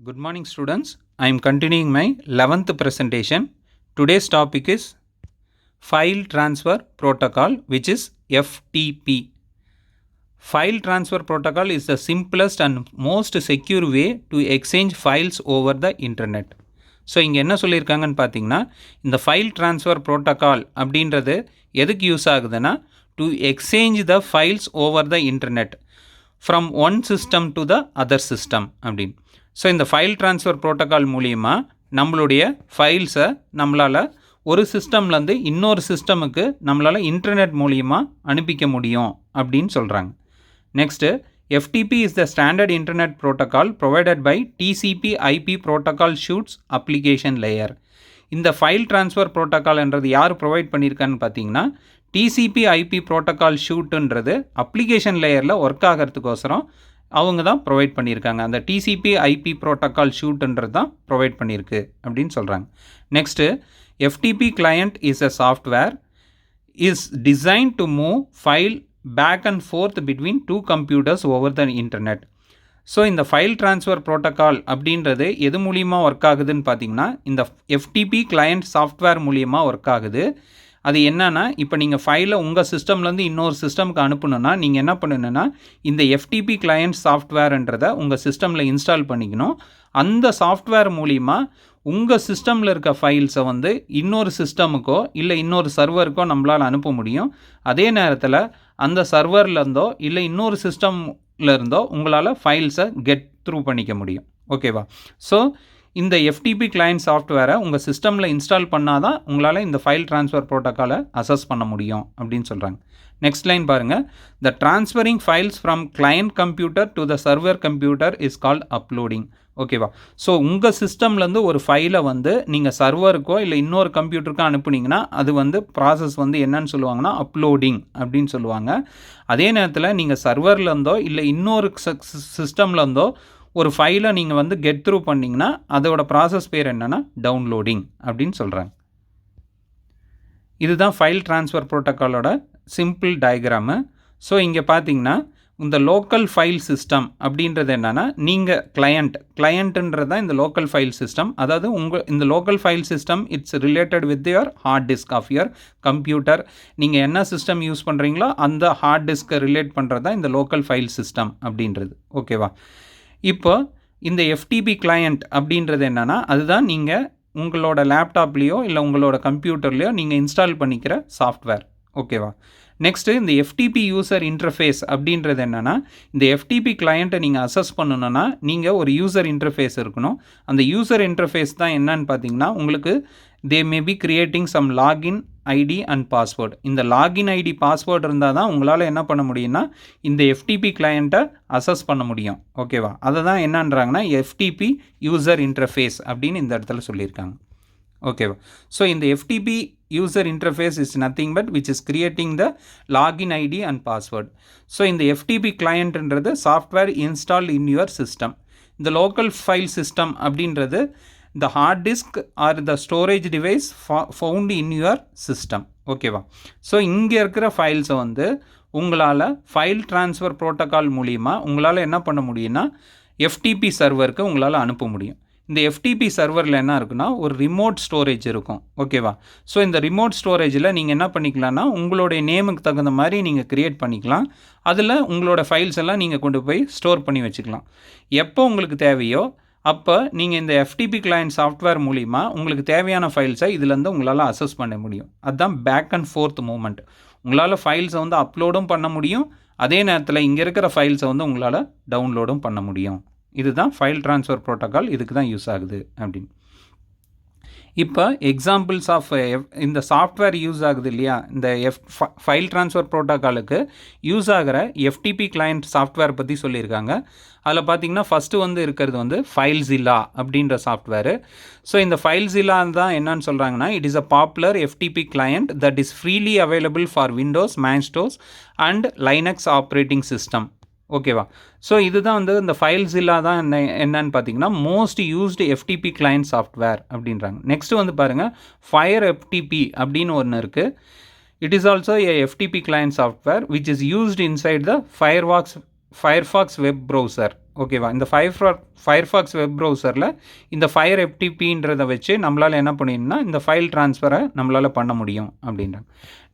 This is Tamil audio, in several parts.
Good morning students. I am continuing my 11th presentation. Today's topic is File Transfer Protocol, which is FTP. File Transfer Protocol is the simplest and most secure way to exchange files over the internet. So இங்கே என்ன சொல்லியிருக்காங்கன்னு பார்த்தீங்கன்னா, இந்த ஃபைல் ட்ரான்ஸ்ஃபர் ப்ரோட்டோக்கால் அப்படின்றது எதுக்கு யூஸ் ஆகுதுன்னா, to exchange the files over the internet from one system to the other system அப்படின்னு. ஸோ இந்த ஃபைல் ட்ரான்ஸ்ஃபர் ப்ரோட்டோக்கால் மூலிமா நம்மளுடைய ஃபைல்ஸை நம்மளால் ஒரு சிஸ்டம்லேருந்து இன்னொரு சிஸ்டமுக்கு நம்மளால் இன்டர்நெட் மூலிமா அனுப்பிக்க முடியும் அப்படின்னு சொல்கிறாங்க. Next FTP is the standard internet protocol provided by TCP/IP protocol suites application layer. இந்த ஃபைல் ட்ரான்ஸ்ஃபர் ப்ரோட்டோக்கால்ன்றது யார் ப்ரொவைட் பண்ணியிருக்கான்னு பார்த்தீங்கன்னா, TCP/IP protocol suiteன்றது அப்ளிகேஷன் லேயரில் ஒர்க் ஆகிறதுக்கோசரம் அவங்க தான் ப்ரொவைட் பண்ணியிருக்காங்க. அந்த TCP/IP protocol suiteன்றது தான் ப்ரொவைட் பண்ணியிருக்கு அப்படின்னு சொல்கிறாங்க. Next FTP client is a software is designed to move file back and forth between two computers over the internet. So இந்த ஃபைல் ட்ரான்ஸ்ஃபர் ப்ரோட்டோக்கால் அப்படின்றது எது மூலியமாக ஒர்க் ஆகுதுன்னு பார்த்தீங்கன்னா, இந்த FTP கிளையண்ட் சாஃப்ட்வேர் மூலியமாக ஒர்க் ஆகுது. அது என்னன்னா, இப்போ நீங்கள் ஃபைலை உங்கள் சிஸ்டம்லேருந்து இன்னொரு சிஸ்டமுக்கு அனுப்பணுன்னா நீங்கள் என்ன பண்ணணுன்னா, இந்த FTP கிளையண்ட் சாஃப்ட்வேர்ன்றதை உங்கள் சிஸ்டமில் இன்ஸ்டால் பண்ணிக்கணும். அந்த சாஃப்ட்வேர் மூலிமா உங்கள் சிஸ்டமில் இருக்க ஃபைல்ஸை வந்து இன்னொரு சிஸ்டமுக்கோ இல்லை இன்னொரு சர்வருக்கோ நம்மளால் அனுப்ப முடியும். அதே நேரத்தில் அந்த சர்வர்லேருந்தோ இல்லை இன்னொரு சிஸ்டமில் இருந்தோ உங்களால் ஃபைல்ஸை கெட் த்ரூ பண்ணிக்க முடியும். ஓகேவா? ஸோ இந்த FTP கிளையண்ட் சாஃப்ட்வேரை உங்கள் சிஸ்டமில் இன்ஸ்டால் பண்ணால் தான் உங்களால் இந்த ஃபைல் ட்ரான்ஸ்ஃபர் ப்ரோட்டோக்காலை அசஸ் பண்ண முடியும் அப்படின்னு சொல்கிறாங்க. நெக்ஸ்ட் லைன் பாருங்கள். The transferring files from client computer to the server computer is called uploading. ஓகேவா? ஸோ உங்கள் சிஸ்டம்லேருந்து ஒரு ஃபைலை வந்து நீங்கள் சர்வருக்கோ இல்லை இன்னொரு கம்ப்யூட்டருக்கோ அனுப்புனீங்கன்னா அது வந்து ப்ராசஸ் வந்து என்னன்னு சொல்லுவாங்கன்னா அப்லோடிங் அப்படின்னு சொல்லுவாங்க. அதே நேரத்தில் நீங்கள் சர்வர்லேருந்தோ இல்லை இன்னொரு சிஸ்டம்லேருந்தோ ஒரு ஃபைலை நீங்கள் வந்து கெட் த்ரூ பண்ணிங்கன்னா அதோட ப்ராசஸ் பேர் என்னென்னா டவுன்லோடிங் அப்படின்னு சொல்கிறாங்க. இதுதான் ஃபைல் ட்ரான்ஸ்ஃபர் ப்ரோட்டோக்காலோட சிம்பிள் டயக்ராமு. ஸோ இங்கே பார்த்தீங்கன்னா இந்த லோக்கல் ஃபைல் சிஸ்டம் அப்படின்றது என்னென்னா, நீங்கள் கிளையண்ட்டுன்றது தான் இந்த லோக்கல் ஃபைல் சிஸ்டம். அதாவது இந்த local file system it's related with your hard disk of your computer. நீங்கள் என்ன சிஸ்டம் யூஸ் பண்ணுறீங்களோ அந்த ஹார்ட் டிஸ்க்கை ரிலேட் பண்ணுறது தான் இந்த லோக்கல் ஃபைல் சிஸ்டம் அப்படின்றது. ஓகேவா? இப்போ இந்த FTP கிளையண்ட் அப்படின்றது என்னென்னா, அதுதான் நீங்கள் உங்களோட லேப்டாப்லேயோ இல்லை உங்களோட கம்ப்யூட்டர்லேயோ நீங்கள் இன்ஸ்டால் பண்ணிக்கிற சாஃப்ட்வேர். ஓகேவா? நெக்ஸ்ட்டு இந்த FTP யூசர் இன்டர்ஃபேஸ் அப்படின்றது என்னென்னா, இந்த FTP கிளையண்ட்டை நீங்கள் அசஸ் பண்ணணுன்னா நீங்கள் ஒரு யூசர் இன்டர்ஃபேஸ் இருக்கணும். அந்த யூசர் இன்டர்ஃபேஸ் தான் என்னன்னு பார்த்தீங்கன்னா, உங்களுக்கு they may be creating some login ID and password. இந்த லாகின் ஐடி பாஸ்வேர்டு இருந்தால் தான் உங்களால் என்ன பண்ண முடியும்னா இந்த FTP கிளையண்ட்டை அசஸ் பண்ண முடியும். ஓகேவா? அதை தான் என்னன்றாங்கன்னா FTP யூசர் இன்டர்ஃபேஸ் அப்படின்னு இந்த இடத்துல சொல்லியிருக்காங்க. ஓகேவா? ஸோ இந்த FTP user interface is nothing but which is creating the login ID and password. So இந்த FTP clientன்றது software installed in your system. இந்த local file system அப்படின்றது the hard disk or the storage device found in your system. ஓகேவா? ஸோ இங்கே இருக்கிற ஃபைல்ஸை வந்து உங்களால் ஃபைல் ட்ரான்ஸ்ஃபர் ப்ரோட்டோக்கால் மூலிமா உங்களால் என்ன பண்ண முடியும்னா FTP சர்வருக்கு உங்களால் அனுப்ப முடியும். இந்த FTP சர்வரில் என்ன இருக்குன்னா ஒரு ரிமோட் ஸ்டோரேஜ் இருக்கும். ஓகேவா? ஸோ இந்த ரிமோட் ஸ்டோரேஜில் நீங்கள் என்ன பண்ணிக்கலாம்னா உங்களுடைய நேமுக்கு தகுந்த மாதிரி நீங்கள் க்ரியேட் பண்ணிக்கலாம். அதில் உங்களோட ஃபைல்ஸ் எல்லாம் நீங்கள் கொண்டு போய் ஸ்டோர் பண்ணி வச்சுக்கலாம். எப்போ உங்களுக்கு தேவையோ அப்போ நீங்கள் இந்த FTP கிளையண்ட் சாஃப்ட்வேர் மூலிமா உங்களுக்கு தேவையான ஃபைல்ஸை இதுலேருந்து உங்களால் அசஸ் பண்ண முடியும். அதுதான் பேக் அண்ட் ஃபோர்த் மூமெண்ட். உங்களால் ஃபைல்ஸை வந்து அப்லோடும் பண்ண முடியும். அதே நேரத்தில் இங்கே இருக்கிற ஃபைல்ஸை வந்து உங்களால் டவுன்லோடும் பண்ண முடியும். இதுதான் ஃபைல் ட்ரான்ஸ்ஃபர் ப்ரோட்டோக்கால். இதுக்கு தான் யூஸ் ஆகுது அப்படின்னு. இப்போ எக்ஸாம்பிள்ஸ் ஆஃப் இந்த சாஃப்ட்வேர் யூஸ் ஆகுது இல்லையா, இந்த ஃபைல் ட்ரான்ஸ்ஃபர் ப்ரோட்டோக்காலுக்கு யூஸ் ஆகிற FTP கிளையண்ட் சாஃப்ட்வேர் பற்றி சொல்லியிருக்காங்க. அதில் பார்த்தீங்கன்னா ஃபஸ்ட்டு வந்து இருக்கிறது வந்து FileZilla அப்படின்ற சாஃப்ட்வேரு. ஸோ இந்த FileZilla தான் என்னன்னு சொல்கிறாங்கன்னா, it is a popular FTP client that is freely available for Windows, Macintosh and Linux operating system. ஓகேவா? ஸோ இதுதான் வந்து இந்த FileZilla தான் என்னன்னு பார்த்தீங்கன்னா most used FTP client software அப்படின்றாங்க. நெக்ஸ்ட்டு வந்து பாருங்கள் FireFTP அப்படின்னு ஒன்று இருக்குது. It is also a FTP client software which is used inside the Firefox web browser ஓகேவா? இந்த ஃபயர்ஃபாக்ஸ் வெப் ப்ரௌசரில் இந்த ஃபயர் எஃப்டிபின்றதை வச்சு நம்மளால் என்ன பண்ணிடணும்னா இந்த ஃபைல் ட்ரான்ஸ்ஃபரை நம்மளால் பண்ண முடியும் அப்படின்றாங்க.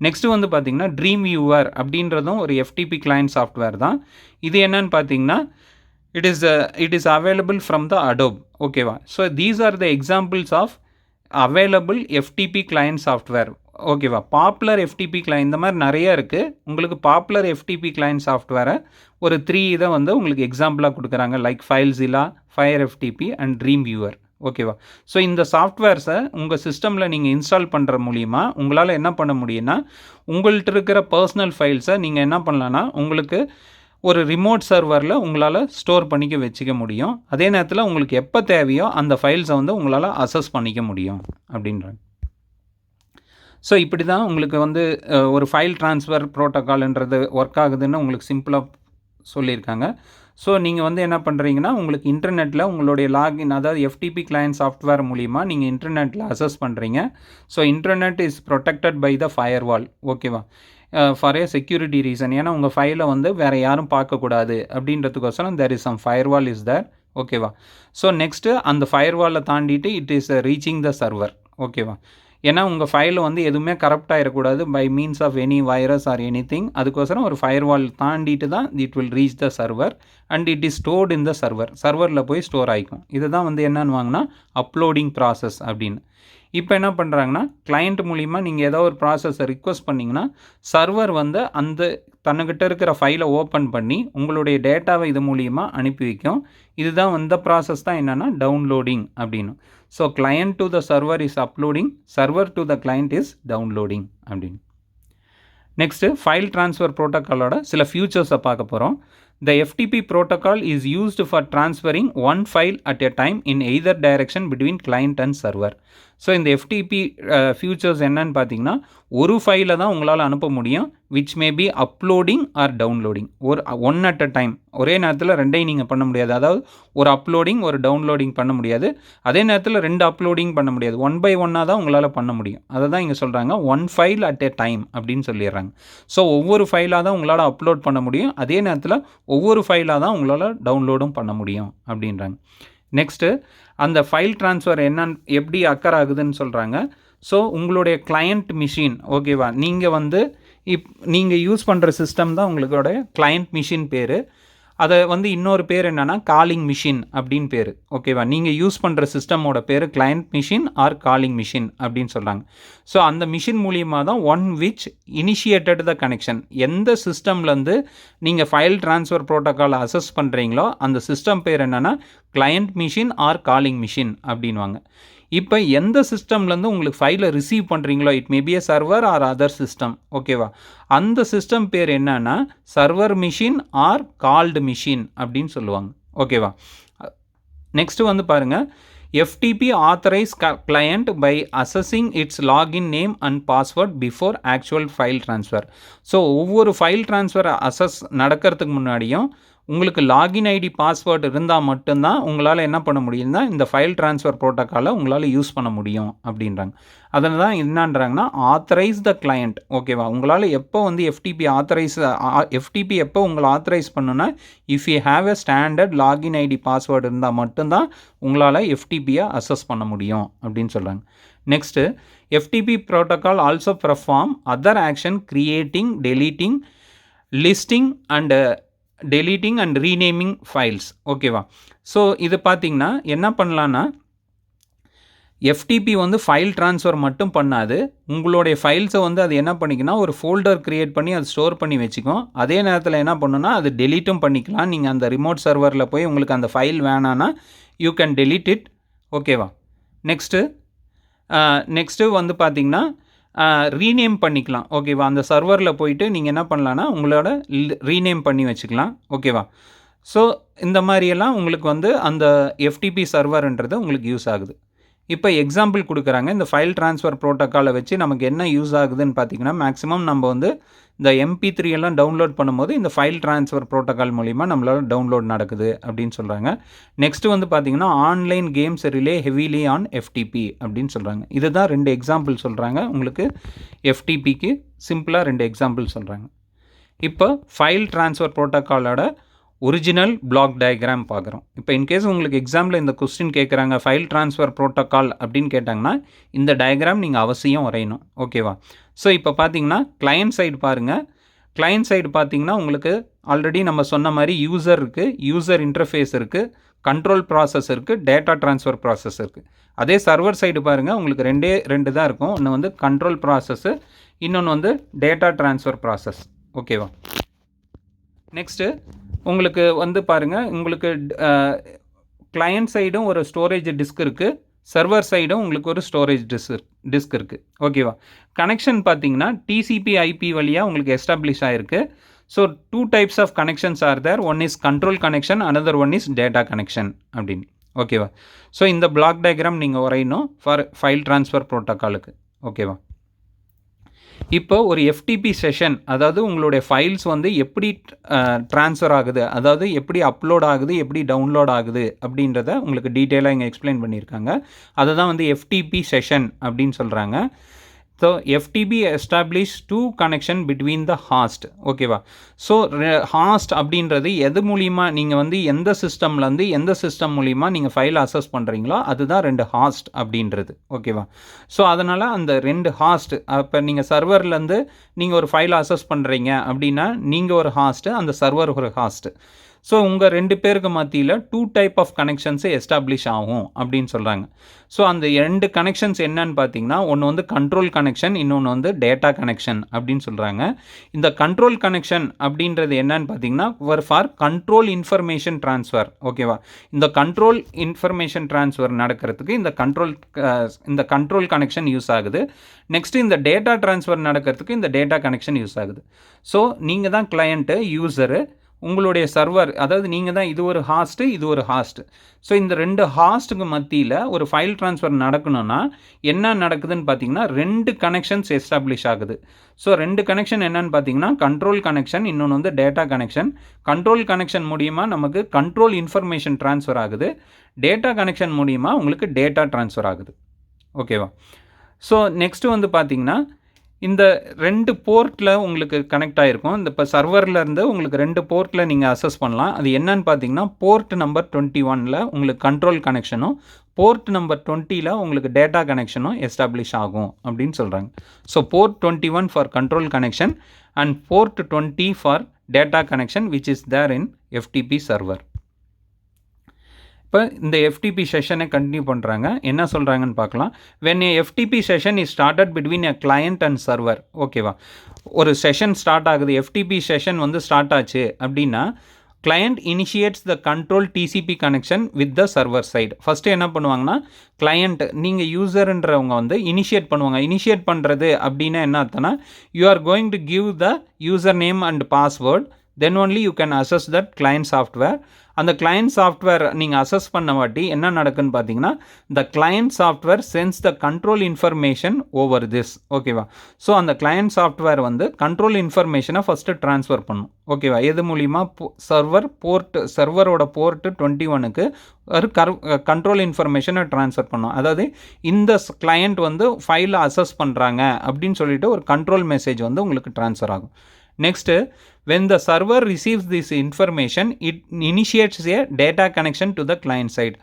நெக்ஸ்ட்டு வந்து பார்த்திங்கன்னா ட்ரீம் வியூவர் அப்படின்றதும் ஒரு எஃப்டிபி கிளையண்ட் சாஃப்ட்வேர் தான். இது என்னன்னு பார்த்தீங்கன்னா it is available from the Adobe. ஓகேவா? So these are the examples of available FTP client software. ஓகேவா? பாப்புலர் எஃப்டிபி கிளையண்ட் இந்த மாதிரி நிறைய இருக்குது. உங்களுக்கு பாப்புலர் எஃப்டிபி கிளையண்ட் சாஃப்ட்வேரை ஒரு 3 இதை வந்து உங்களுக்கு எக்ஸாம்பிளாக கொடுக்குறாங்க. Like FileZilla, FireFTP and dream viewer. ஓகேவா? ஸோ இந்த சாஃப்ட்வேர்ஸை உங்கள் சிஸ்டமில் நீங்கள் இன்ஸ்டால் பண்ணுற மூலிமா உங்களால் என்ன பண்ண முடியும்னா உங்கள்கிட்ட இருக்கிற பர்சனல் ஃபைல்ஸை நீங்கள் என்ன பண்ணலான்னா உங்களுக்கு ஒரு ரிமோட் சர்வரில் உங்களால் ஸ்டோர் பண்ணிக்க வச்சுக்க முடியும். அதே நேரத்தில் உங்களுக்கு எப்போ தேவையோ அந்த ஃபைல்ஸை வந்து உங்களால் அசஸ் பண்ணிக்க முடியும் அப்படின்றாங்க. ஸோ இப்படி தான் உங்களுக்கு வந்து ஒரு ஃபைல் ட்ரான்ஸ்ஃபர் ப்ரோட்டோக்கால்ன்றது ஒர்க் ஆகுதுன்னு உங்களுக்கு சிம்பிளாக சொல்லியிருக்காங்க. ஸோ நீங்கள் வந்து என்ன பண்ணுறீங்கன்னா உங்களுக்கு இன்டர்நெட்டில் உங்களுடைய லாகின், அதாவது எஃப்டிபி கிளையண்ட் சாஃப்ட்வேர் மூலிமா நீங்கள் இன்டர்நெட்டில் அசஸ் பண்ணுறீங்க. So internet is protected by the firewall. ஓகேவா? For a security reason. ஏன்னா உங்கள் ஃபைலை வந்து வேறு யாரும் பார்க்கக்கூடாது அப்படின்றதுக்கோசரம் there is some firewall is there. ஓகேவா? ஸோ நெக்ஸ்ட்டு அந்த ஃபயர்வாலை தாண்டிட்டு it is reaching the server. ஓகேவா? ஏன்னா உங்கள் ஃபைலில் வந்து எதுவுமே கரப்ட் ஆகிடக்கூடாது by means of any virus or any thing. அதுக்கோசரம் ஒரு ஃபயர்வால் தாண்டிட்டு தான் it will reach the server and it is stored in the server. சர்வரில் போய் ஸ்டோர் ஆகிக்கும். இதுதான் வந்து என்னன்னு வாங்கினா அப்லோடிங் ப்ராசஸ் அப்படின்னு. இப்போ என்ன பண்ணுறாங்கன்னா கிளையண்ட் மூலிமா நீங்கள் ஏதோ ஒரு ப்ராசஸை ரிக்வஸ்ட் பண்ணிங்கன்னா சர்வர் வந்து அந்த தன்னுக்கிட்ட இருக்கிற ஃபைலை ஓப்பன் பண்ணி உங்களுடைய டேட்டாவை இது மூலிமா அனுப்பி வைக்கும். இதுதான் இந்த ப்ராசஸ் தான் என்னென்னா டவுன்லோடிங் அப்படின்னு. So client to the server is uploading, server to the client is downloading அப்படின்னு. நெக்ஸ்ட்டு ஃபைல் ட்ரான்ஸ்ஃபர் ப்ரோட்டோக்காலோட சில ஃபியூச்சர்ஸை பார்க்க போகிறோம். The FTP protocol is used for transferring one file at a time in either direction between client and server. So இந்த FTP ஃபியூச்சர்ஸ் என்னன்னு பார்த்தீங்கன்னா ஒரு ஃபைலை தான் உங்களால் அனுப்ப முடியும். Which may be uploading or downloading. One at a time, ஒரே நேரத்தில் ரெண்டையும் நீங்கள் பண்ண முடியாது. அதாவது ஒரு அப்லோடிங் ஒரு டவுன்லோடிங் பண்ண முடியாது. அதே நேரத்தில் 2 அப்லோடிங் பண்ண முடியாது. 1 by 1 தான் உங்களால் பண்ண முடியும். அதை தான் இங்கே சொல்கிறாங்க one file at a time அப்படின்னு சொல்லிடுறாங்க. ஸோ ஒவ்வொரு ஃபைலாக தான் உங்களால் அப்லோட் பண்ண முடியும். அதே நேரத்தில் ஒவ்வொரு ஃபைலாக தான் உங்களால் டவுன்லோடும் பண்ண முடியும் அப்படின்றாங்க. நெக்ஸ்ட்டு அந்த ஃபைல் ட்ரான்ஸ்ஃபர் எப்படி அக்கர் ஆகுதுன்னு சொல்கிறாங்க. ஸோ உங்களுடைய கிளையண்ட் மிஷின், ஓகேவா, நீங்கள் வந்து நீங்கள் யூஸ் பண்ணுற சிஸ்டம் தான் உங்களோட கிளையண்ட் மிஷின் பேர். அதை வந்து இன்னொரு பேர் என்னென்னா காலிங் மிஷின் அப்படின்னு பேர். ஓகேவா? நீங்கள் யூஸ் பண்ணுற சிஸ்டமோட பேர் client machine or calling machine அப்படின்னு சொல்கிறாங்க. ஸோ அந்த மிஷின் மூலியமாக தான் one which initiated the connection. எந்த சிஸ்டம்லேருந்து நீங்கள் ஃபைல் ட்ரான்ஸ்ஃபர் ப்ரோட்டோக்கால் அசஸ் பண்ணுறீங்களோ அந்த சிஸ்டம் பேர் என்னென்னா client machine or calling machine அப்படின்வாங்க. இப்போ எந்த சிஸ்டம்லேருந்து உங்களுக்கு ஃபைலை ரிசீவ் பண்ணுறீங்களோ it may be a server or other system. ஓகேவா? அந்த சிஸ்டம் பேர் என்னன்னா server machine or called machine அப்படின்னு சொல்லுவாங்க. ஓகேவா? நெக்ஸ்ட்டு வந்து பாருங்கள், FTP authorize client by assessing its login name and password before actual file transfer. So ஒவ்வொரு ஃபைல் ட்ரான்ஸ்ஃபர் அசஸ் நடக்கிறதுக்கு முன்னாடியும் உங்களுக்கு லாகின் ஐடி பாஸ்வேர்டு இருந்தால் மட்டும்தான் உங்களால் என்ன பண்ண முடியும்னா இந்த ஃபைல் ட்ரான்ஸ்ஃபர் ப்ரோட்டோக்காலை உங்களால் யூஸ் பண்ண முடியும் அப்படின்றாங்க. அதில் தான் என்னன்றாங்கன்னா ஆத்தரைஸ் த கிளையண்ட். ஓகேவா? உங்களால் எப்போ வந்து FTP எப்போ உங்களை ஆத்தரைஸ் பண்ணுன்னா if you have a standard login ID password இருந்தால் மட்டும்தான் உங்களால் FTPயை அசஸ் பண்ண முடியும் அப்படின்னு சொல்கிறாங்க. Next FTP protocol also perform other action creating, deleting, listing and deleting and renaming files. ஓகேவா? ஸோ இது பார்த்திங்கன்னா என்ன பண்ணலான்னா FTP வந்து ஃபைல் ட்ரான்ஸ்ஃபர் மட்டும் பண்ணாது. உங்களுடைய ஃபைல்ஸை வந்து அது என்ன பண்ணிக்குன்னா ஒரு ஃபோல்டர் க்ரியேட் பண்ணி அது ஸ்டோர் பண்ணி வச்சுக்கும். அதே நேரத்தில் என்ன பண்ணுன்னா அது டெலீட்டும் பண்ணிக்கலாம். நீங்கள் அந்த ரிமோட் சர்வரில் போய் உங்களுக்கு அந்த ஃபைல் வேணான்னா யூ கேன் டெலீட் இட். ஓகேவா? நெக்ஸ்ட்டு வந்து பார்த்திங்கன்னா ரீநேம் பண்ணிக்கலாம். ஓகேவா? அந்த சர்வரில் போயிட்டு நீங்கள் என்ன பண்ணலான்னா உங்களோட ரீநேம் பண்ணி வச்சுக்கலாம். ஓகேவா? ஸோ இந்த மாதிரியெல்லாம் உங்களுக்கு வந்து அந்த FTP சர்வர்ன்றது உங்களுக்கு யூஸ் ஆகுது. இப்போ எக்ஸாம்பிள் கொடுக்குறாங்க. இந்த ஃபைல் ட்ரான்ஸ்ஃபர் ப்ரோட்டோக்காலை வச்சு நமக்கு என்ன யூஸ் ஆகுதுன்னு பார்த்தீங்கன்னா மேக்ஸிமம் நம்ம வந்து இந்த MP3 எல்லாம் டவுன்லோட் பண்ணும்போது இந்த ஃபைல் ட்ரான்ஸ்ஃபர் ப்ரோட்டோக்கால் மூலிமா நம்மளால் டவுன்லோட் நடக்குது அப்படின்னு சொல்கிறாங்க. நெக்ஸ்ட்டு வந்து பார்த்திங்கன்னா online games relay heavily on FTP அப்படின்னு சொல்கிறாங்க. இதுதான் 2 எக்ஸாம்பிள் சொல்கிறாங்க. உங்களுக்கு FTPக்கு சிம்பிளாக 2 எக்ஸாம்பிள் சொல்கிறாங்க. இப்போ ஃபைல் ட்ரான்ஸ்ஃபர் ப்ரோட்டோக்காலோட ஒரிஜினல் பிளாக் டயக்ராம் பார்க்குறோம். இப்போ இன்கேஸ் உங்களுக்கு எக்ஸாமில் இந்த கொஸ்டின் கேட்குறாங்க ஃபைல் ட்ரான்ஸ்ஃபர் ப்ரோட்டோக்கால் அப்படின்னு கேட்டாங்கன்னா இந்த டயக்ராம் நீங்கள் அவசியம் வரையணும். ஓகேவா? ஸோ இப்போ பார்த்தீங்கன்னா கிளையண்ட் சைடு பாருங்கள். கிளையண்ட் சைடு பார்த்தீங்கன்னா உங்களுக்கு ஆல்ரெடி நம்ம சொன்ன மாதிரி யூசர் இருக்குது, யூசர் இன்டர்ஃபேஸ் இருக்குது, கண்ட்ரோல் ப்ராசஸ் இருக்குது, டேட்டா ட்ரான்ஸ்ஃபர் ப்ராசஸ் இருக்குது. அதே சர்வர் சைடு பாருங்கள் உங்களுக்கு ரெண்டு தான் இருக்கும். ஒன்று வந்து கண்ட்ரோல் ப்ராசஸ்ஸு, இன்னொன்று வந்து டேட்டா ட்ரான்ஸ்ஃபர் ப்ராசஸ். ஓகேவா? நெக்ஸ்ட்டு உங்களுக்கு வந்து பாருங்கள் உங்களுக்கு கிளையண்ட் சைடும் ஒரு ஸ்டோரேஜ் டிஸ்க் இருக்குது, சர்வர் சைடும் உங்களுக்கு ஒரு ஸ்டோரேஜ் டிஸ்க் இருக்குது. ஓகேவா? கனெக்ஷன் பார்த்தீங்கன்னா டிசிபி ஐபி வழியாக உங்களுக்கு எஸ்டாப்ளிஷ் ஆகிருக்கு. So 2 types of connections are there. One is control connection, another one is data connection அப்படின்னு. ஓகேவா? ஸோ இந்த பிளாக் டயக்ராம் நீங்கள் வரையணும் ஃபார் ஃபைல் ட்ரான்ஸ்ஃபர் ப்ரோட்டோக்காலுக்கு. ஓகேவா? இப்போ ஒரு எஃப்டிபி செஷன், அதாவது உங்களுடைய ஃபைல்ஸ் வந்து எப்படி ட்ரான்ஸ்ஃபர் ஆகுது, அதாவது எப்படி அப்லோட் ஆகுது, எப்படி டவுன்லோட் ஆகுது அப்படின்றத உங்களுக்கு டீட்டெயிலாக இங்கே எக்ஸ்பிளைன் பண்ணியிருக்காங்க. அதை தான் வந்து எஃப்டிபி செஷன் அப்படின்னு சொல்கிறாங்க. So FTP establish 2 connection between the host. ஓகேவா? ஸோ ஹாஸ்ட் அப்படின்றது எது மூலிமா நீங்கள் வந்து எந்த சிஸ்டம்லேருந்து எந்த சிஸ்டம் மூலிமா நீங்கள் ஃபைல் அசஸ் பண்ணுறீங்களோ அதுதான் 2 ஹாஸ்ட் அப்படின்றது. ஓகேவா? ஸோ அதனால் அந்த 2 ஹாஸ்ட், அப்போ நீங்கள் சர்வர்லேருந்து நீங்கள் ஒரு ஃபைல் அசஸ் பண்ணுறீங்க அப்படின்னா நீங்கள் ஒரு ஹாஸ்ட்டு, அந்த சர்வர் ஒரு ஹாஸ்ட்டு. ஸோ உங்கள் 2 பேருக்கு மத்தியில் 2 டைப் ஆஃப் கனெக்ஷன்ஸு எஸ்டாப்ளிஷ் ஆகும் அப்படின்னு சொல்கிறாங்க. ஸோ அந்த 2 கனெக்ஷன்ஸ் என்னன்னு பார்த்தீங்கன்னா, ஒன்று வந்து கண்ட்ரோல் கனெக்ஷன், இன்னொன்று வந்து டேட்டா கனெக்ஷன் அப்படின்னு சொல்கிறாங்க. இந்த கண்ட்ரோல் கனெக்ஷன் அப்படின்றது என்னன்னு பார்த்தீங்கன்னா ஃபார் கண்ட்ரோல் இன்ஃபர்மேஷன் ட்ரான்ஸ்ஃபர். ஓகேவா? இந்த கண்ட்ரோல் இன்ஃபர்மேஷன் ட்ரான்ஸ்ஃபர் நடக்கிறதுக்கு இந்த கண்ட்ரோல் கனெக்ஷன் யூஸ் ஆகுது. நெக்ஸ்ட்டு இந்த டேட்டா ட்ரான்ஸ்ஃபர் நடக்கிறதுக்கு இந்த டேட்டா கனெக்ஷன் யூஸ் ஆகுது. ஸோ நீங்கள் தான் கிளையண்ட்டு, யூசரு, உங்களுடைய சர்வர், அதாவது நீங்கள் தான், இது ஒரு ஹாஸ்ட்டு, இது ஒரு ஹாஸ்ட்டு. ஸோ இந்த 2 ஹாஸ்ட்டுக்கு மத்தியில் ஒரு ஃபைல் ட்ரான்ஸ்ஃபர் நடக்கணும்னா என்ன நடக்குதுன்னு பார்த்தீங்கன்னா 2 கனெக்ஷன்ஸ் எஸ்டாப்ளிஷ் ஆகுது. ஸோ 2 கனெக்ஷன் என்னன்னு பார்த்தீங்கன்னா கண்ட்ரோல் கனெக்ஷன், இன்னொன்று வந்து டேட்டா கனெக்ஷன். கண்ட்ரோல் கனெக்ஷன் மூலிமா நமக்கு கண்ட்ரோல் இன்ஃபர்மேஷன் ட்ரான்ஸ்ஃபர் ஆகுது. டேட்டா கனெக்ஷன் மூலிமா உங்களுக்கு டேட்டா ட்ரான்ஸ்ஃபர் ஆகுது. ஓகேவா? ஸோ நெக்ஸ்ட்டு வந்து பார்த்தீங்கன்னா இந்த 2 போர்ட்டில் உங்களுக்கு கனெக்ட் ஆகிருக்கும். இந்த இப்போ சர்வர்லேருந்து உங்களுக்கு 2 போர்ட்டில் நீங்கள் அசஸ் பண்ணலாம். அது என்னன்னு பார்த்தீங்கன்னா போர்ட் நம்பர் 21 உங்களுக்கு கண்ட்ரோல் கனெக்ஷனும், போர்ட் நம்பர் 20 உங்களுக்கு டேட்டா கனெக்ஷனும் எஸ்டாப்ளிஷ் ஆகும் அப்படின்னு சொல்கிறாங்க. So port 21 for control connection and port 20 for data connection which is there in FTP server. இப்போ இந்த FTP செஷனை கண்டினியூ பண்ணுறாங்க. என்ன சொல்கிறாங்கன்னு பார்க்கலாம். when a FTP session is started between a client and server. ஓகேவா? ஒரு செஷன் ஸ்டார்ட் ஆகுது, FTP செஷன் வந்து ஸ்டார்ட் ஆச்சு அப்படின்னா client initiates the control TCP connection with the server side. First என்ன பண்ணுவாங்கன்னா client, நீங்கள் யூசர்ன்றவங்க வந்து இனிஷியேட் பண்ணுவாங்க. இனிஷியேட் பண்ணுறது அப்படின்னா என்ன அர்த்தம்னா you are going to give the username and password, then only you can access that client software. அந்த கிளையண்ட் சாஃப்ட்வேர் நீங்கள் அசஸ் பண்ண வாட்டி என்ன நடக்குன்னு பார்த்தீங்கன்னா the client software sends the control information over this. ஓகேவா? ஸோ அந்த கிளையண்ட் சாஃப்ட்வேர் வந்து கண்ட்ரோல் இன்ஃபர்மேஷனை ஃபஸ்ட்டு ட்ரான்ஸ்ஃபர் பண்ணும். ஓகேவா? எது மூலிமா? சர்வரோட போர்ட்டு 21க்கு ஒரு கண்ட்ரோல் இன்ஃபர்மேஷனை ட்ரான்ஸ்ஃபர் பண்ணும். அதாவது இந்த கிளையண்ட் வந்து ஃபைலை அசஸ் பண்ணுறாங்க அப்படின்னு சொல்லிட்டு ஒரு கண்ட்ரோல் மெசேஜ் வந்து உங்களுக்கு ட்ரான்ஸ்ஃபர் ஆகும். Next when the server receives this information it initiates a data connection to the client side.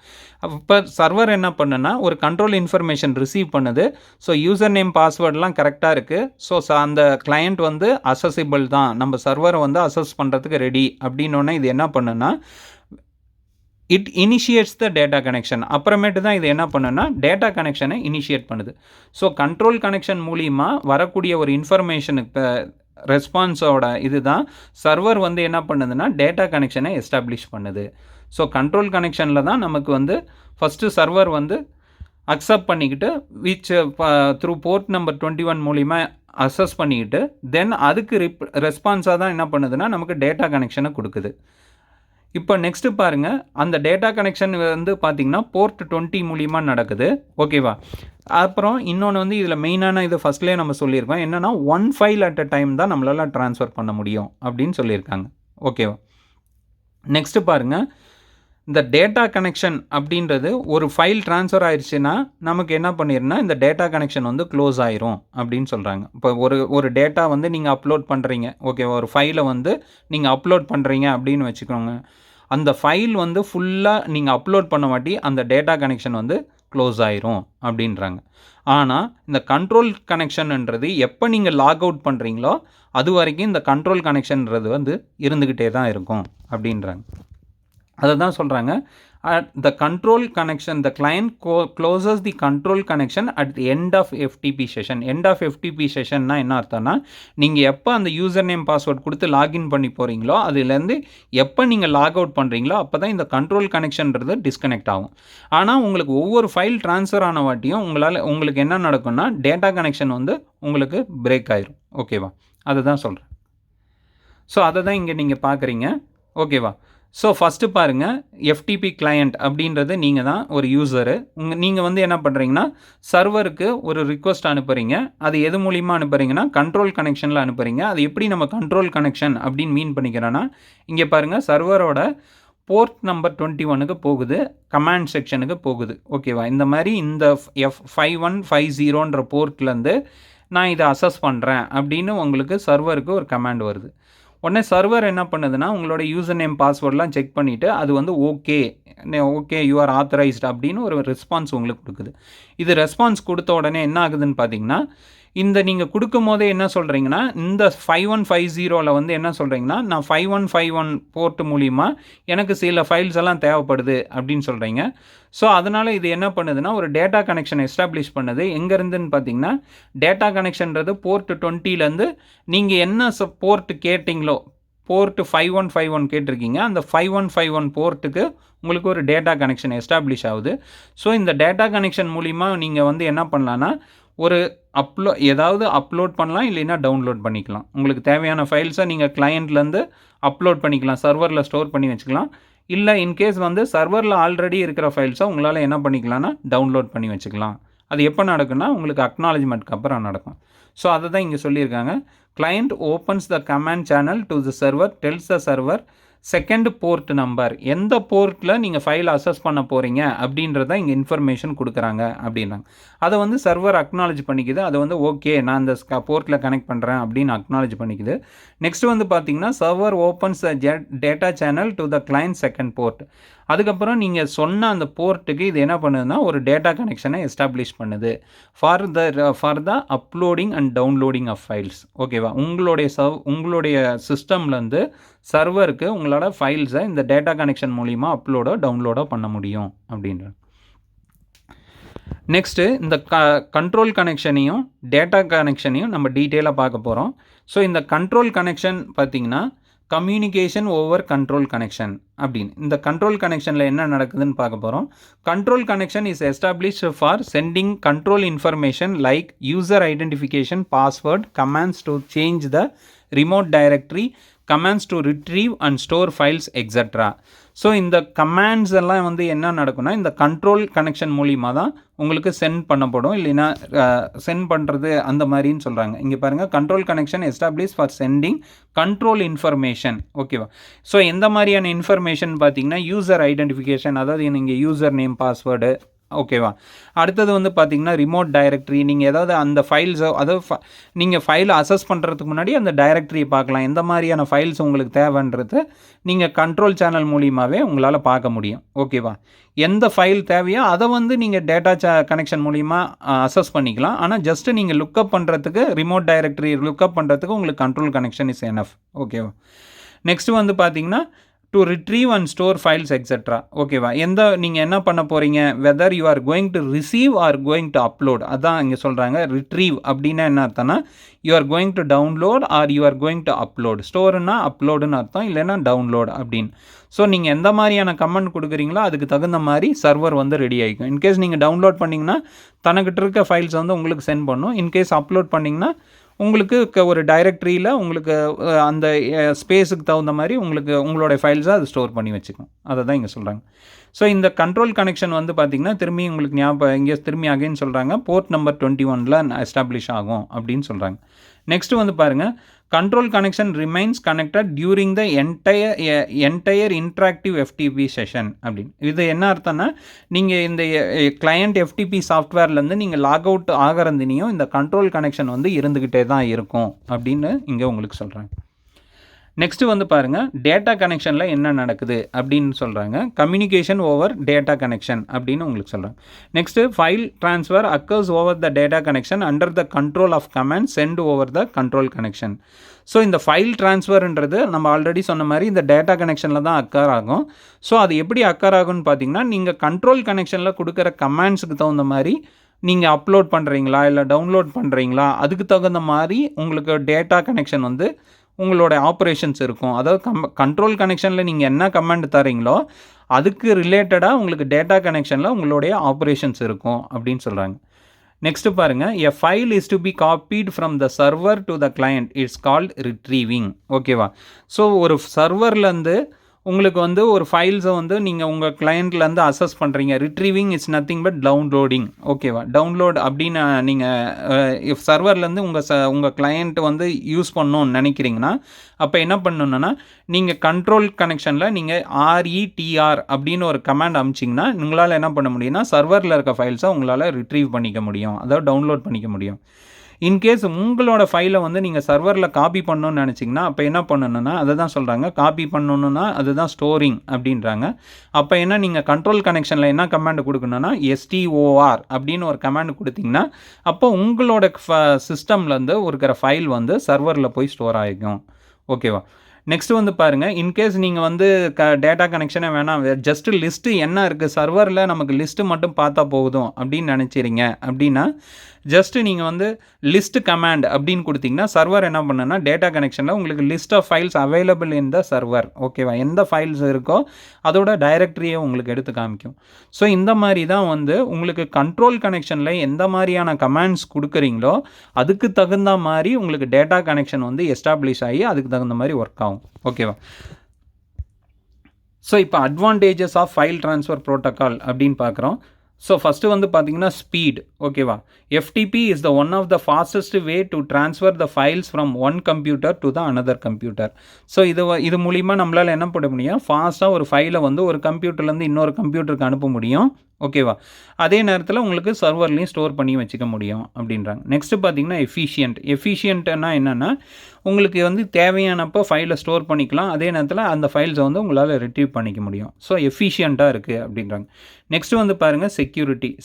இப்போ சர்வர் என்ன பண்ணுன்னா ஒரு கண்ட்ரோல் இன்ஃபர்மேஷன் ரிசீவ் பண்ணுது. ஸோ யூசர் நேம் பாஸ்வேர்டெலாம் கரெக்டாக இருக்குது. ஸோ அந்த கிளையண்ட் வந்து அசஸிபிள் தான், நம்ம சர்வரை வந்து அசஸ் பண்ணுறதுக்கு ரெடி அப்படின்னோடனே இது என்ன பண்ணுன்னா it initiates the data connection. அப்புறமேட்டு தான் இது என்ன பண்ணுன்னா டேட்டா கனெக்ஷனை இனிஷியேட் பண்ணுது. ஸோ கண்ட்ரோல் கனெக்ஷன் மூலிமா வரக்கூடிய ஒரு இன்ஃபர்மேஷனுக்கு ரெஸ்பான்ஸோட இதுதான் சர்வர் வந்து என்ன பண்ணுதுன்னா டேட்டா கனெக்ஷனை எஸ்டாப்ளிஷ் பண்ணுது. ஸோ கண்ட்ரோல் கனெக்ஷனில் தான் நமக்கு வந்து ஃபஸ்ட்டு சர்வர் வந்து அக்செப்ட் பண்ணிக்கிட்டு விச் த்ரூ போர்ட் நம்பர் 21 மூலிமா அசஸ் பண்ணிக்கிட்டு தென் அதுக்கு ரெஸ்பான்ஸாக தான் என்ன பண்ணுதுன்னா நமக்கு டேட்டா கனெக்ஷனை கொடுக்குது. இப்போ நெக்ஸ்ட்டு பாருங்கள், அந்த டேட்டா கனெக்ஷன் வந்து பார்த்திங்கன்னா போர்ட் 20 மூலிமா நடக்குது. ஓகேவா? அப்புறம் இன்னொன்று வந்து இதில் மெயினான இது ஃபஸ்ட்லேயே நம்ம சொல்லியிருக்கோம் என்னென்னா 1 ஃபைல் அட் அ டைம் தான் நம்மளால் ட்ரான்ஸ்ஃபர் பண்ண முடியும் அப்படின்னு சொல்லியிருக்காங்க. ஓகேவா? நெக்ஸ்ட்டு பாருங்கள், இந்த டேட்டா கனெக்ஷன் அப்படின்றது ஒரு ஃபைல் ட்ரான்ஸ்ஃபர் ஆயிடுச்சுன்னா நமக்கு என்ன பண்ணிடும்னா இந்த டேட்டா கனெக்ஷன் வந்து க்ளோஸ் ஆயிரும் அப்படின்னு சொல்கிறாங்க. இப்போ ஒரு டேட்டா வந்து நீங்கள் அப்லோட் பண்ணுறீங்க, ஓகே, ஒரு ஃபைலை வந்து நீங்கள் அப்லோட் பண்ணுறீங்க அப்படின்னு வச்சுக்கோங்க. அந்த ஃபைல் வந்து ஃபுல்லாக நீங்கள் அப்லோட் பண்ண மாட்டி அந்த டேட்டா கனெக்ஷன் வந்து க்ளோஸ் ஆயிரும் அப்படின்றாங்க. ஆனால் இந்த கண்ட்ரோல் கனெக்ஷன்ன்றது எப்போ நீங்கள் லாக் அவுட் பண்ணுறீங்களோ அது வரைக்கும் இந்த கண்ட்ரோல் கனெக்ஷன்ன்றது வந்து இருந்துக்கிட்டே தான் இருக்கும் அப்படின்றாங்க. அதை தான் சொல்கிறாங்க, the control connection, the client closes the control connection at the end of FTP session. end of FTP sessionனா என்ன அர்த்தம்னா, நீங்கள் எப்போ அந்த யூசர் நேம் பாஸ்வேர்ட் கொடுத்து லாகின் பண்ணி போகிறீங்களோ அதுலேருந்து எப்போ நீங்கள் லாக் அவுட் பண்ணுறீங்களோ அப்போ தான் இந்த கண்ட்ரோல் கனெக்ஷன்றது டிஸ்கனெக்ட் ஆகும். ஆனால் உங்களுக்கு ஒவ்வொரு ஃபைல் ட்ரான்ஸ்ஃபர் ஆன வாட்டியும் உங்களுக்கு என்ன நடக்கும்னா டேட்டா கனெக்ஷன் வந்து உங்களுக்கு பிரேக் ஆயிரும். ஓகேவா, அதை தான் சொல்கிறேன். ஸோ அதை தான் இங்கே நீங்கள் பார்க்குறீங்க. ஓகேவா, ஸோ ஃபஸ்ட்டு பாருங்கள், எஃப்டிபி கிளையண்ட் அப்படின்றது நீங்கள் தான் ஒரு யூசரு. நீங்கள் வந்து என்ன பண்ணுறீங்கன்னா சர்வருக்கு ஒரு ரிக்வஸ்ட் அனுப்புகிறீங்க. அது எது மூலிமா அனுப்புகிறீங்கன்னா கண்ட்ரோல் கனெக்ஷனில் அனுப்புகிறீங்க. அது எப்படி நம்ம கண்ட்ரோல் கனெக்ஷன் அப்படின்னு மீன் பண்ணிக்கிறோன்னா, இங்கே பாருங்கள், சர்வரோட போர்ட் நம்பர் 21க்கு போகுது, கமாண்ட் செக்ஷனுக்கு போகுது. ஓகேவா, இந்த மாதிரி இந்த F5150ன்ற போர்ட்லேருந்து நான் இதை அசஸ் பண்ணுறேன் அப்படின்னு உங்களுக்கு சர்வருக்கு ஒரு கமாண்ட் வருது. உடனே சர்வர் என்ன பண்ணுதுன்னா உங்களோட யூசர் நேம் பாஸ்வேர்டெலாம் செக் பண்ணிவிட்டு அது வந்து ஓகே யூ ஆர் ஆத்தரைஸ்ட் அப்படின்னு ஒரு ரெஸ்பான்ஸ் உங்களுக்கு கொடுக்குது. இது ரெஸ்பான்ஸ் கொடுத்த உடனே என்ன ஆகுதுன்னு பார்த்தீங்கன்னா, இந்த நீங்கள் கொடுக்கும் போதே என்ன சொல்கிறீங்கன்னா, இந்த 5150 வந்து என்ன சொல்கிறீங்கன்னா, நான் 5151 போர்ட் மூலிமா எனக்கு சில ஃபைல்ஸ் எல்லாம் தேவைப்படுது அப்படின்னு சொல்கிறீங்க. ஸோ அதனால் இது என்ன பண்ணுதுன்னா ஒரு டேட்டா கனெக்ஷன் எஸ்டாப்ளிஷ் பண்ணுது. எங்கேருந்துன்னு பார்த்தீங்கன்னா, டேட்டா கனெக்ஷன்றது போர்ட் 20லேருந்து நீங்கள் என்ன போர்ட் கேட்டிங்களோ, போர்ட் 5151 கேட்டிருக்கீங்க, அந்த 5151 போர்ட்டுக்கு உங்களுக்கு ஒரு டேட்டா கனெக்ஷன் எஸ்டாப்ளிஷ் ஆகுது. ஸோ இந்த டேட்டா கனெக்ஷன் மூலிமா நீங்கள் வந்து என்ன பண்ணலான்னா ஒரு ஏதாவது அப்லோட் பண்ணலாம், இல்லைன்னா டவுன்லோட் பண்ணிக்கலாம். உங்களுக்கு தேவையான ஃபைல்ஸை நீங்கள் கிளையண்ட்லேருந்து அப்லோட் பண்ணிக்கலாம், சர்வரில் ஸ்டோர் பண்ணி வச்சுக்கலாம். இல்லை இன்கேஸ் வந்து சர்வரில் ஆல்ரெடி இருக்கிற ஃபைல்ஸை உங்களால் என்ன பண்ணிக்கலாம்னா டவுன்லோட் பண்ணி வச்சுக்கலாம். அது எப்போ நடக்குன்னா உங்களுக்கு அக்னாலஜ்மெண்ட்க்கு அப்புறம் நடக்கும். ஸோ அதை தான் இங்கே சொல்லியிருக்காங்க. Client opens the command channel to the server, tells the server second port number, எந்த போர்ட்டில் நீங்கள் ஃபைல் அசஸ் பண்ண போகிறீங்க அப்படின்றத இங்கே இன்ஃபர்மேஷன் கொடுக்குறாங்க அப்படின்றாங்க. அதை வந்து சர்வர் அக்னாலஜ் பண்ணிக்குது. அதை வந்து ஓகே நான் இந்த போர்ட்டில் கனெக்ட் பண்ணுறேன் அப்படின்னு அக்னாலஜ் பண்ணிக்குது. நெக்ஸ்ட் வந்து பார்த்தீங்கன்னா server opens data channel to the client second port. அதுக்கப்புறம் நீங்கள் சொன்ன அந்த போர்ட்டுக்கு இது என்ன பண்ணுதுன்னா ஒரு டேட்டா கனெக்ஷனை எஸ்டாப்ளிஷ் பண்ணுது for the uploading and downloading of files. ஓகேவா, உங்களுடைய சிஸ்டம்லேருந்து சர்வருக்கு உங்களோட ஃபைல்ஸை இந்த டேட்டா கனெக்ஷன் மூலிமா அப்லோடோ டவுன்லோடோ பண்ண முடியும் அப்படின்ற. நெக்ஸ்ட்டு இந்த கண்ட்ரோல் கனெக்ஷனையும் டேட்டா கனெக்ஷனையும் நம்ம டீட்டெயிலாக பார்க்க போகிறோம். ஸோ இந்த கண்ட்ரோல் கனெக்ஷன் பார்த்திங்கன்னா கம்யூனிகேஷன் ஓவர் கண்ட்ரோல் கனெக்ஷன் அப்படின்னு. இந்த கண்ட்ரோல் கனெக்ஷனில் என்ன நடக்குதுன்னு பார்க்க போகிறோம். Control connection is established for sending control information like user identification, password, commands to change the remote directory, commands to retrieve and store files extra. So இந்த கமாண்ட்ஸ் எல்லாம் வந்து என்ன நடக்கும்னா இந்த கண்ட்ரோல் கனெக்ஷன் மூலிமா தான் உங்களுக்கு சென்ட் பண்ணப்படும், இல்லைன்னா சென்ட் பண்ணுறது அந்த மாதிரின்னு சொல்கிறாங்க. இங்கே பாருங்கள், control connection establish for sending control information. ஓகேவா, ஸோ எந்த மாதிரியான இன்ஃபர்மேஷன் பார்த்தீங்கன்னா யூசர் ஐடென்டிஃபிகேஷன், அதாவது நீங்கள் யூசர் நேம் பாஸ்வேர்டு. ஓகேவா, அடுத்தது வந்து பார்த்திங்கன்னா ரிமோட் டைரக்டரி. நீங்கள் ஏதாவது அந்த ஃபைல்ஸோ அதாவது நீங்கள் ஃபைலை அசஸ் பண்ணுறதுக்கு முன்னாடி அந்த டைரக்டரியை பார்க்கலாம். எந்த மாதிரியான ஃபைல்ஸ் உங்களுக்கு தேவைன்றது நீங்கள் கண்ட்ரோல் சேனல் மூலியமாகவே உங்களால் பார்க்க முடியும். ஓகேவா, எந்த ஃபைல் தேவையோ அதை வந்து நீங்கள் டேட்டா கனெக்ஷன் மூலிமா அசஸ் பண்ணிக்கலாம். ஆனால் ஜஸ்ட்டு நீங்கள் லுக்கப் பண்ணுறதுக்கு ரிமோட் டைரக்டரி லுக்கப் பண்ணுறதுக்கு உங்களுக்கு கண்ட்ரோல் கனெக்ஷன் இஸ் எனஃப். ஓகேவா, நெக்ஸ்ட்டு வந்து பார்த்திங்கன்னா to retrieve and store files etcetera. ஓகேவா, நீங்கள் என்ன பண்ண போகிறீங்க, whether you are going to receive or going to upload. அதான் இங்கே சொல்கிறாங்க. ரிட்ரீவ் அப்படின்னா என்ன அர்த்தம்னா you are going to download or you are going to upload. ஸ்டோர்னா அப்லோடுன்னு அர்த்தம், இல்லைன்னா டவுன்லோட் அப்படின்னு. ஸோ நீங்கள் எந்த மாதிரியான கமெண்ட் கொடுக்குறீங்களோ அதுக்கு தகுந்த மாதிரி சர்வர் வந்து ரெடி ஆகிக்கும். இன்கேஸ் நீங்கள் டவுன்லோட் பண்ணிங்கன்னா தனக்கிட்ட இருக்க ஃபைல்ஸ் வந்து உங்களுக்கு சென்ட் பண்ணும். இன்கேஸ் அப்லோட் பண்ணிங்கன்னா உங்களுக்கு ஒரு டைரக்டரியில் உங்களுக்கு அந்த ஸ்பேஸுக்கு தகுந்த மாதிரி உங்களுடைய ஃபைல்ஸை அது ஸ்டோர் பண்ணி வச்சுக்கும். அதை தான் இங்கே சொல்கிறாங்க. ஸோ இந்த கண்ட்ரோல் கனெக்ஷன் வந்து பார்த்திங்கன்னா திரும்பி உங்களுக்கு இங்கே திரும்பி அகைன்னு சொல்கிறாங்க போர்ட் நம்பர் 21 எஸ்டாப்ளிஷ் ஆகும் அப்படின்னு சொல்கிறாங்க. நெக்ஸ்ட்டு வந்து பாருங்கள், control connection remains connected during the entire interactive FTP session அப்படின்னு. இது என்ன அர்த்தம்னா நீங்கள் இந்த கிளையண்ட் FTP சாஃப்ட்வேர்லேருந்து நீங்கள் லாக் அவுட் ஆகிறந்தினியும் இந்த கண்ட்ரோல் கனெக்ஷன் வந்து இருந்துக்கிட்டே தான் இருக்கும் அப்படின்னு இங்கே உங்களுக்கு சொல்கிறாங்க. நெக்ஸ்ட்டு வந்து பாருங்கள், டேட்டா கனெக்ஷனில் என்ன நடக்குது அப்படின்னு சொல்கிறாங்க. கம்யூனிகேஷன் ஓவர் டேட்டா கனெக்ஷன் அப்படின்னு உங்களுக்கு சொல்கிறாங்க. Next file transfer occurs over the data connection under the control of command sent over the control connection. So இந்த ஃபைல் ட்ரான்ஸ்ஃபர்ன்றது நம்ம ஆல்ரெடி சொன்ன மாதிரி இந்த டேட்டா கனெக்ஷனில் தான் அக்கர் ஆகும். ஸோ அது எப்படி அக்கர் ஆகும்னு பார்த்தீங்கன்னா, நீங்கள் கண்ட்ரோல் கனெக்ஷனில் கொடுக்குற கமாண்ட்ஸுக்கு தகுந்த மாதிரி நீங்கள் அப்லோட் பண்ணுறீங்களா இல்லை டவுன்லோட் பண்ணுறீங்களா, அதுக்கு தகுந்த மாதிரி உங்களுக்கு டேட்டா கனெக்ஷன் வந்து உங்களோட ஆப்ரேஷன்ஸ் இருக்கும். அதாவது கண்ட்ரோல் கனெக்ஷனில் நீங்கள் என்ன கமாண்ட் தரீங்களோ அதுக்கு ரிலேட்டடாக உங்களுக்கு டேட்டா கனெக்ஷனில் உங்களுடைய ஆப்ரேஷன்ஸ் இருக்கும் அப்படின்னு சொல்கிறாங்க. நெக்ஸ்ட்டு பாருங்கள், a file is to be copied from the server to the client, it's called retrieving. ஓகேவா? ஸோ ஒரு சர்வர்லேருந்து உங்களுக்கு வந்து ஒரு ஃபைல்ஸை வந்து நீங்கள் உங்கள் கிளையண்ட்லேருந்து அசஸ் பண்ணுறீங்க. Retrieving it's nothing but downloading. ஓகேவா? டவுன்லோட் அப்படின்னு நீங்கள் சர்வர்லேருந்து உங்கள் கிளையண்ட் வந்து யூஸ் பண்ணணும்னு நினைக்கிறீங்கன்னா அப்போ என்ன பண்ணணுன்னா, நீங்கள் கண்ட்ரோல் கனெக்ஷனில் நீங்கள் RETR அப்படின்னு ஒரு கமாண்ட் அமிச்சிங்கன்னா உங்களால் என்ன பண்ண முடியும்னா சர்வரில் இருக்க ஃபைல்ஸை உங்களால் ரிட்ரீவ் பண்ணிக்க முடியும், அதாவது டவுன்லோட் பண்ணிக்க முடியும். இன்கேஸ் உங்களோட ஃபைலை வந்து நீங்கள் சர்வரில் காப்பி பண்ணணும்னு நினச்சிங்கன்னா அப்போ என்ன பண்ணணுன்னா, அதை தான் சொல்கிறாங்க, காப்பி பண்ணணுன்னா அதுதான் ஸ்டோரிங் அப்படின்றாங்க. அப்போ என்ன, நீங்கள் கண்ட்ரோல் கனெக்ஷனில் என்ன கமாண்டு கொடுக்கணுன்னா STOR அப்படின்னு ஒரு கமாண்டு கொடுத்தீங்கன்னா அப்போ உங்களோட சிஸ்டம்லேருந்து இருக்கிற ஃபைல் வந்து சர்வரில் போய் ஸ்டோர் ஆகிக்கும். ஓகேவா? நெக்ஸ்ட்டு வந்து பாருங்கள், இன்கேஸ் நீங்கள் வந்து டேட்டா கனெக்ஷனே வேணாம், ஜஸ்ட்டு லிஸ்ட்டு என்ன இருக்குது சர்வரில் நமக்கு லிஸ்ட்டு மட்டும் பார்த்தா போதும் அப்படின்னு நினச்சிரிங்க அப்படின்னா ஜஸ்ட்டு நீங்கள் வந்து லிஸ்ட் கமாண்ட் அப்படின்னு கொடுத்தீங்கன்னா சர்வர் என்ன பண்ணுன்னா டேட்டா கனெக்ஷனில் உங்களுக்கு list of files available in the server. ஓகேவா? எந்த ஃபைல்ஸ் இருக்கோ அதோட டைரக்டரியை உங்களுக்கு எடுத்து காமிக்கும். ஸோ இந்த மாதிரி தான் வந்து உங்களுக்கு கண்ட்ரோல் கனெக்ஷனில் எந்த மாதிரியான கமாண்ட்ஸ் கொடுக்குறீங்களோ அதுக்கு தகுந்த மாதிரி உங்களுக்கு டேட்டா கனெக்ஷன் வந்து எஸ்டாப்ளிஷ் ஆகி அதுக்கு தகுந்த மாதிரி ஒர்க் ஆகும். ஓகேவா? ஸோ இப்போ advantages of file transfer protocol அப்படின்னு பார்க்குறோம். ஸோ ஃபஸ்ட்டு வந்து பார்த்தீங்கன்னா ஸ்பீட். ஓகேவா? FTP is the one of the fastest way to transfer the files from one computer to the another computer. So இது மூலிமா நம்மளால் என்ன பண்ண முடியும், ஃபாஸ்ட்டாக ஒரு ஃபைலை வந்து ஒரு கம்ப்யூட்டர்லேருந்து இன்னொரு கம்ப்யூட்டருக்கு அனுப்ப முடியும். ஓகேவா? அதே நேரத்தில் உங்களுக்கு சர்வர்லேயும் ஸ்டோர் பண்ணி வச்சுக்க முடியும் அப்படின்றாங்க. நெக்ஸ்ட்டு பார்த்தீங்கன்னா எஃபிஷியன்ட்னா என்னென்னா, உங்களுக்கு வந்து தேவையானப்போ ஃபைலை ஸ்டோர் பண்ணிக்கலாம், அதே நேரத்தில் அந்த ஃபைல்ஸை வந்து உங்களால் ரிட்ரீவ் பண்ணிக்க முடியும். ஸோ எஃபிஷியண்ட்டாக இருக்குது அப்படின்றாங்க. நெக்ஸ்ட்டு வந்து பாருங்கள்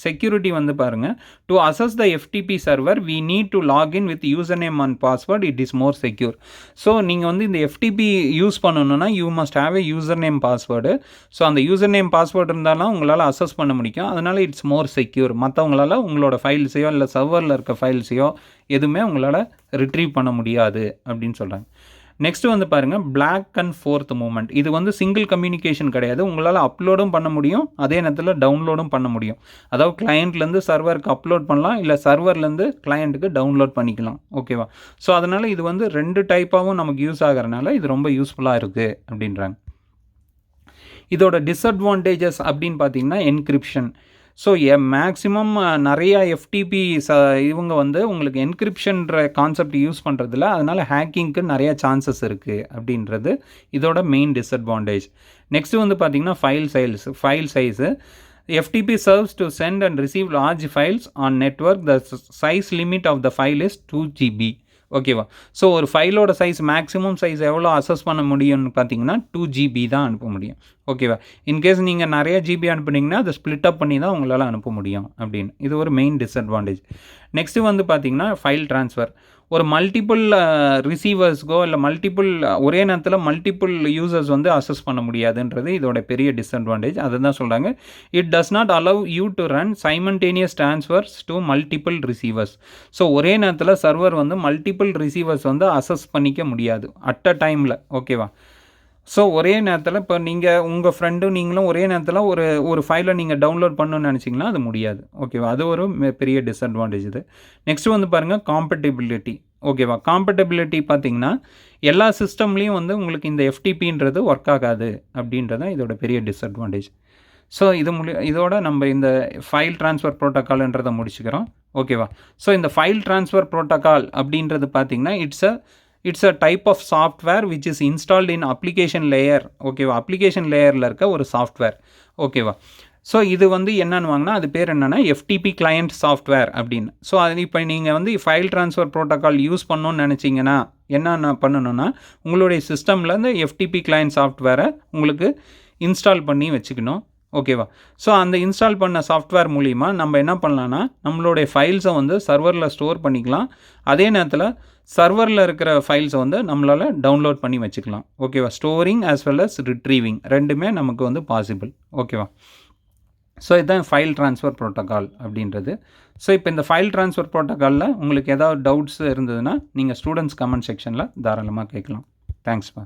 செக்யூரிட்டி வந்து பாருங்கள், to access the FTP server we need to login with user name and password, it is more secure. So நீங்கள் வந்து இந்த FTP யூஸ் பண்ணணுன்னா you must have a user name password. So அந்த யூசர் நேம் பாஸ்வேர்டு இருந்தாலும் உங்களால் அசஸ் பண்ண முடியும். அதனால் இட்ஸ் மோர் செக்யூர். மற்றவங்களால் உங்களோட ஃபைல்ஸையோ இல்லை சர்வரில் இருக்க ஃபைல்ஸையோ எதுவுமே உங்களால் ரிட்ரீவ் பண்ண முடியாது அப்படின்னு சொல்கிறாங்க. நெக்ஸ்ட்டு வந்து பாருங்கள், பிளாக் அண்ட் ஃபோர்த் மூமெண்ட். இது வந்து சிங்கிள் கம்யூனிகேஷன் கிடையாது. உங்களால் அப்லோடும் பண்ண முடியும், அதே நேரத்தில் டவுன்லோடும் பண்ண முடியும். அதாவது கிளையண்ட்லேருந்து சர்வருக்கு அப்லோட் பண்ணலாம், இல்லை சர்வர்லேருந்து கிளையண்ட்டுக்கு டவுன்லோட் பண்ணிக்கலாம். ஓகேவா? ஸோ அதனால் இது வந்து 2 டைப்பாகவும் நமக்கு யூஸ் ஆகிறனால இது ரொம்ப யூஸ்ஃபுல்லாக இருக்குது அப்படின்றாங்க. இதோட டிஸ்அட்வான்டேஜஸ் அப்படின்னு பார்த்தீங்கன்னா என்கிரிப்ஷன். ஸோ மேக்ஸிமம் நிறையா FTP இவங்க வந்து உங்களுக்கு என்கிரிப்ஷன்ற கான்செப்ட் யூஸ் பண்ணுறதில்ல, அதனால் ஹேக்கிங்க்கு நிறையா சான்சஸ் இருக்குது அப்படின்றது இதோட மெயின் டிஸ்அட்வான்டேஜ். நெக்ஸ்ட்டு வந்து பார்த்திங்கன்னா file size. FTP serves to send and receive large files on network. The size limit of the file is 2 GB. ஓகேவா? ஸோ ஒரு ஃபைலோட சைஸ் மேக்ஸிமம் சைஸ் எவ்வளோ அசஸ் பண்ண முடியும்னு பார்த்தீங்கன்னா 2 GB தான் அனுப்ப முடியும். ஓகேவா? இன்கேஸ் நீங்கள் நிறைய GB அனுப்புனீங்கன்னா அதை ஸ்ப்ளிட் அப் பண்ணி தான் உங்களால் அனுப்ப முடியும் அப்படின்னு. இது ஒரு மெயின் டிஸ்அட்வான்டேஜ். நெக்ஸ்ட்டு வந்து பார்த்தீங்கன்னா ஃபைல் ட்ரான்ஸ்ஃபர். ஒரு மல்டிபிள் ரிசீவர்ஸ்க்கோ இல்லை ஒரே நேரத்தில் மல்டிபிள் யூசர்ஸ் வந்து அசஸ் பண்ண முடியாதுன்றது இதோட பெரிய டிஸ்அட்வான்டேஜ். அதை தான் சொல்கிறாங்க, it does not allow you to run simultaneous transfers to multiple receiver's. So ஒரே நேரத்தில் சர்வர் வந்து மல்டிபிள் ரிசீவர்ஸ் வந்து அசஸ் பண்ணிக்க முடியாது அட் அ டைமில். ஓகேவா? ஸோ ஒரே நேரத்தில் இப்போ நீங்கள் உங்கள் ஃப்ரெண்டும் நீங்களும் ஒரே நேரத்தில் ஒரு ஃபைலை நீங்கள் டவுன்லோட் பண்ணணும்னு நினச்சிங்கன்னா அது முடியாது. ஓகேவா? அது ஒரு பெரிய டிஸ்அட்வான்டேஜ் இது. நெக்ஸ்ட்டு வந்து பாருங்கள் காம்பேட்டிபிலிட்டி. ஓகேவா? காம்பேட்டபிலிட்டி பார்த்தீங்கன்னா எல்லா சிஸ்டம்லேயும் வந்து உங்களுக்கு இந்த FTPன்றது ஒர்க் ஆகாது அப்படின்றது தான் இதோட பெரிய டிஸ்அட்வான்டேஜ். ஸோ இதோட நம்ம இந்த ஃபைல் ட்ரான்ஸ்ஃபர் ப்ரோட்டோக்கால்ன்றதை முடிச்சுக்கிறோம். ஓகேவா? ஸோ இந்த ஃபைல் ட்ரான்ஸ்ஃபர் ப்ரோட்டோக்கால் அப்படின்றது பார்த்தீங்கன்னா it's it's a type of software which is installed in application layer. ஓகேவா, அப்ளிகேஷன் லேயரில் இருக்க ஒரு சாஃப்ட்வேர். ஓகேவா, ஸோ இது வந்து என்னன்னு வாங்கினா அது பேர் என்னென்னா எஃப்டிபி கிளையண்ட் சாஃப்ட்வேர் அப்படின்னு. ஸோ அது இப்போ நீங்கள் வந்து ஃபைல் ட்ரான்ஸ்ஃபர் ப்ரோட்டோக்கால் யூஸ் பண்ணணும்னு நினச்சிங்கன்னா என்னென்ன பண்ணணுன்னா, உங்களுடைய சிஸ்டம்லேருந்து எஃப்டிபி கிளையண்ட் சாஃப்ட்வேரை உங்களுக்கு இன்ஸ்டால் பண்ணி வச்சுக்கணும். ஓகேவா, ஸோ அந்த இன்ஸ்டால் பண்ண சாஃப்ட்வேர் மூலிமா நம்ம என்ன பண்ணலான்னா நம்மளுடைய ஃபைல்ஸை வந்து சர்வரில் ஸ்டோர் பண்ணிக்கலாம். அதே நேரத்தில் சர்வரில் இருக்கிற ஃபைல்ஸை வந்து நம்மளால் டவுன்லோட் பண்ணி வச்சுக்கலாம். ஓகேவா, storing as well as retrieving ரெண்டுமே நமக்கு வந்து பாசிபிள். ஓகேவா, ஸோ இதுதான் ஃபைல் ட்ரான்ஸ்ஃபர் ப்ரோட்டோக்கால் அப்படின்றது. ஸோ இப்போ இந்த ஃபைல் ட்ரான்ஸ்ஃபர் ப்ரோட்டோக்காலில் உங்களுக்கு ஏதாவது டவுட்ஸ் இருந்ததுன்னா நீங்கள் ஸ்டூடெண்ட்ஸ் கமெண்ட் செக்ஷனில் தாராளமாக கேட்கலாம். தேங்க்ஸ்ப்பா.